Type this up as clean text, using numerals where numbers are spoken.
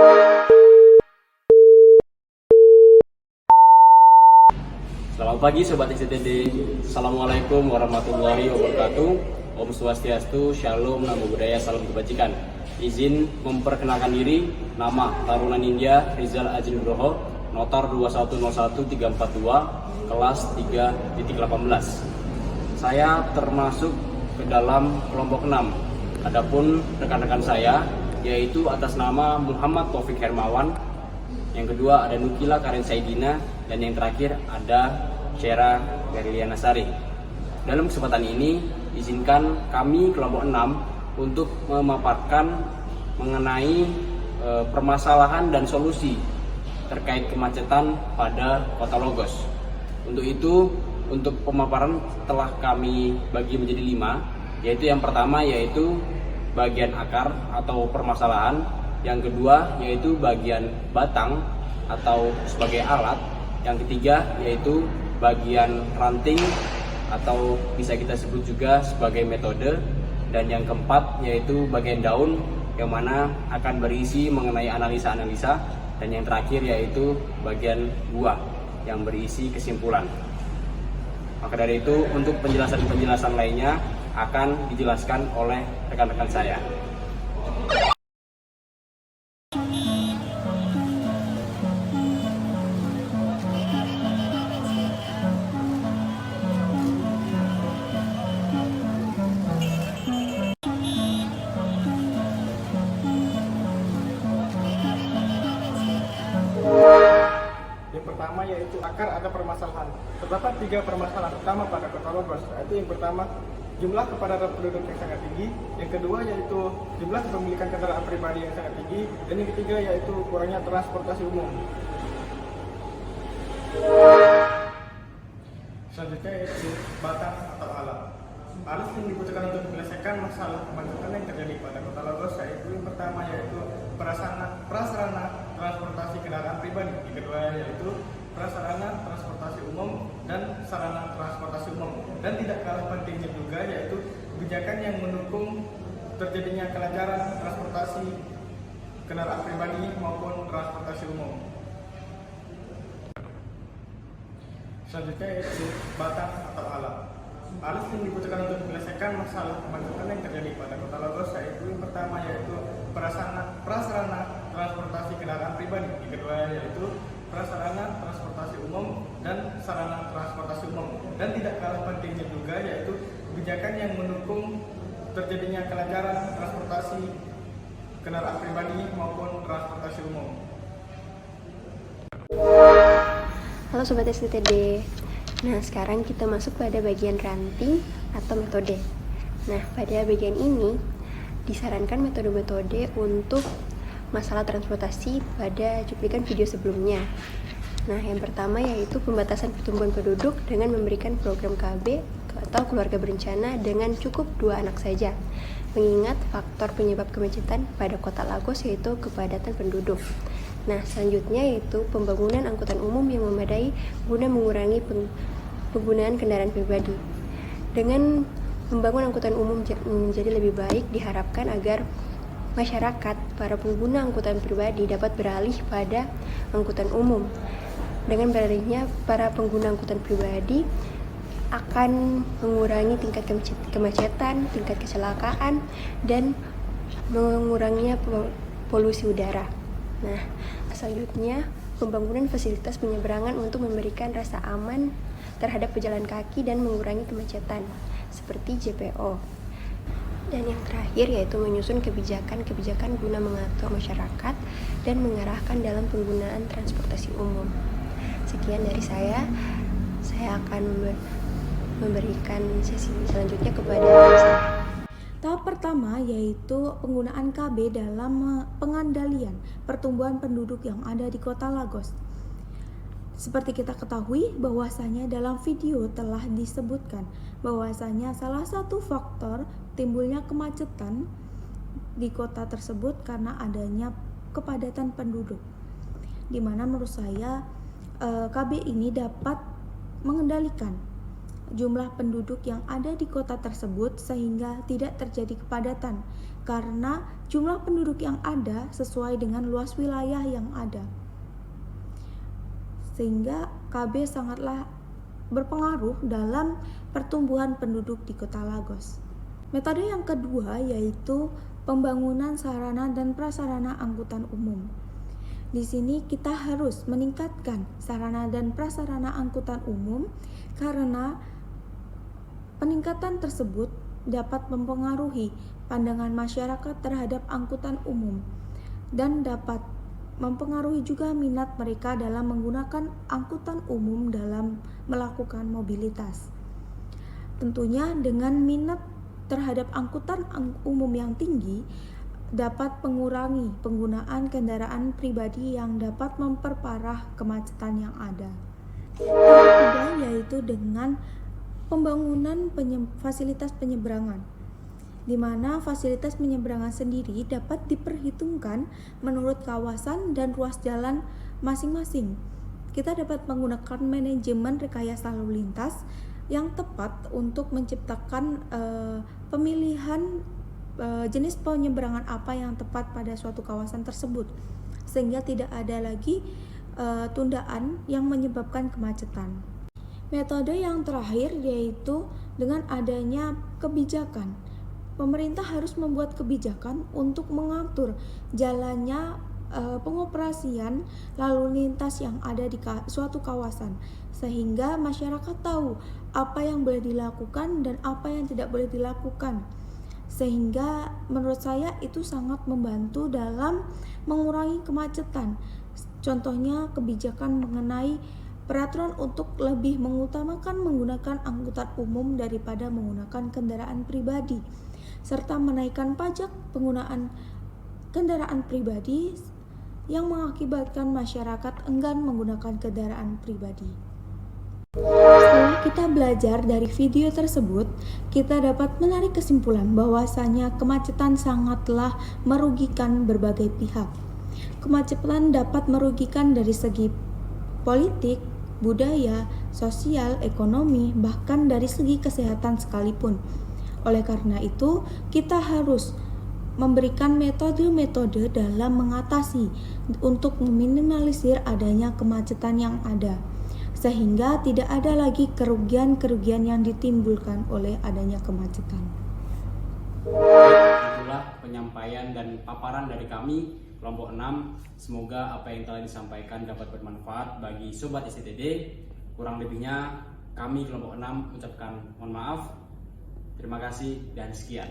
Selamat pagi Sobat SCTD. Assalamualaikum warahmatullahi wabarakatuh. Om Swastiastu, Shalom, Namo Buddhaya, Salam Kebajikan. Izin memperkenalkan diri, nama Taruna Ninja Rizal Ajin Nugroho, Notar 2101342, kelas 3.18. Saya termasuk ke dalam kelompok 6. Adapun rekan-rekan saya yaitu atas nama Muhammad Taufik Hermawan, yang kedua ada Nukila Karen Saidina, dan yang terakhir ada Syera Berliana Sari. Dalam kesempatan ini, izinkan kami kelompok 6 untuk memaparkan mengenai permasalahan dan solusi terkait kemacetan pada Kota Logos. Untuk itu, untuk pemaparan telah kami bagi menjadi 5, yaitu yang pertama yaitu bagian akar atau permasalahan, yang kedua yaitu bagian batang atau sebagai alat, yang ketiga yaitu bagian ranting atau bisa kita sebut juga sebagai metode, dan yang keempat yaitu bagian daun yang mana akan berisi mengenai analisa-analisa, dan yang terakhir yaitu bagian buah yang berisi kesimpulan. Maka dari itu untuk penjelasan-penjelasan lainnya akan dijelaskan oleh rekan-rekan saya. Yang pertama yaitu akar atau permasalahan. Terdapat 3 permasalahan utama pada Kota Logos, yaitu yang pertama jumlah kepadatan penduduk yang sangat tinggi, yang kedua yaitu jumlah kepemilikan kendaraan pribadi yang sangat tinggi, dan yang ketiga yaitu kurangnya transportasi umum. Selanjutnya yaitu batang atau alat. Alat yang dibutuhkan untuk menyelesaikan masalah kemacetan yang terjadi pada Kota Logos yaitu yang pertama yaitu prasarana transportasi kendaraan pribadi, yang kedua yaitu prasarana transportasi umum dan sarana transportasi umum, dan tidak kalah pentingnya juga yaitu kebijakan yang mendukung terjadinya kelancaran transportasi kendaraan pribadi maupun transportasi umum. Selanjutnya yaitu batang atau alat. Alat yang dibutuhkan untuk menyelesaikan masalah kemacetan yang terjadi pada Kota Logos yaitu yang pertama yaitu prasarana transportasi kendaraan pribadi, yang kedua yaitu prasarana transportasi umum dan sarana transportasi umum, dan tidak kalah pentingnya juga yaitu kebijakan yang mendukung terjadinya kelancaran transportasi kendaraan pribadi maupun transportasi umum. Halo Sobat SCTD. Nah, sekarang kita masuk pada bagian ranting atau metode. Nah, pada bagian ini disarankan metode-metode untuk masalah transportasi pada cuplikan video sebelumnya. Nah, yang pertama yaitu pembatasan pertumbuhan penduduk dengan memberikan program KB atau keluarga berencana dengan cukup 2 anak saja, mengingat faktor penyebab kemacetan pada Kota Logos yaitu kepadatan penduduk. Nah, selanjutnya yaitu pembangunan angkutan umum yang memadai guna mengurangi penggunaan kendaraan pribadi. Dengan membangun angkutan umum menjadi lebih baik, diharapkan agar masyarakat, para pengguna angkutan pribadi dapat beralih pada angkutan umum. Dengan beralihnya para pengguna angkutan pribadi akan mengurangi tingkat kemacetan, tingkat kecelakaan, dan menguranginya polusi udara. Nah, selanjutnya pembangunan fasilitas penyeberangan untuk memberikan rasa aman terhadap pejalan kaki dan mengurangi kemacetan seperti JPO. Dan yang terakhir yaitu menyusun kebijakan guna mengatur masyarakat dan mengarahkan dalam penggunaan transportasi umum. Sekian dari saya akan memberikan sesi selanjutnya kepada Lisa. Tahap pertama yaitu penggunaan KB dalam pengendalian pertumbuhan penduduk yang ada di Kota Logos. Seperti kita ketahui bahwasanya dalam video telah disebutkan bahwasanya salah satu faktor timbulnya kemacetan di kota tersebut karena adanya kepadatan penduduk. Di mana menurut saya KB ini dapat mengendalikan jumlah penduduk yang ada di kota tersebut sehingga tidak terjadi kepadatan karena jumlah penduduk yang ada sesuai dengan luas wilayah yang ada. Sehingga KB sangatlah berpengaruh dalam pertumbuhan penduduk di Kota Lagos. Metode yang kedua yaitu pembangunan sarana dan prasarana angkutan umum. Di sini kita harus meningkatkan sarana dan prasarana angkutan umum karena peningkatan tersebut dapat mempengaruhi pandangan masyarakat terhadap angkutan umum dan dapat mempengaruhi juga minat mereka dalam menggunakan angkutan umum dalam melakukan mobilitas. Tentunya dengan minat terhadap angkutan umum yang tinggi dapat mengurangi penggunaan kendaraan pribadi yang dapat memperparah kemacetan yang ada. Yang ketiga yaitu dengan pembangunan fasilitas penyeberangan, di mana fasilitas penyeberangan sendiri dapat diperhitungkan menurut kawasan dan ruas jalan masing-masing. Kita dapat menggunakan manajemen rekayasa lalu lintas yang tepat untuk menciptakan pemilihan jenis penyeberangan apa yang tepat pada suatu kawasan tersebut, sehingga tidak ada lagi tundaan yang menyebabkan kemacetan. Metode yang terakhir yaitu dengan adanya kebijakan. Pemerintah harus membuat kebijakan untuk mengatur jalannya pengoperasian lalu lintas yang ada di suatu kawasan, sehingga masyarakat tahu apa yang boleh dilakukan dan apa yang tidak boleh dilakukan. Sehingga menurut saya itu sangat membantu dalam mengurangi kemacetan. Contohnya kebijakan mengenai peraturan untuk lebih mengutamakan menggunakan angkutan umum daripada menggunakan kendaraan pribadi, serta menaikkan pajak penggunaan kendaraan pribadi yang mengakibatkan masyarakat enggan menggunakan kendaraan pribadi. Setelah kita belajar dari video tersebut, kita dapat menarik kesimpulan bahwasanya kemacetan sangatlah merugikan berbagai pihak. Kemacetan dapat merugikan dari segi politik, budaya, sosial, ekonomi, bahkan dari segi kesehatan sekalipun. Oleh karena itu, kita harus memberikan metode-metode dalam mengatasi untuk meminimalisir adanya kemacetan yang ada, sehingga tidak ada lagi kerugian-kerugian yang ditimbulkan oleh adanya kemacetan. Itulah penyampaian dan paparan dari kami kelompok 6. Semoga apa yang telah disampaikan dapat bermanfaat bagi Sobat STTD. Kurang lebihnya kami kelompok 6 ucapkan mohon maaf. Terima kasih dan sekian.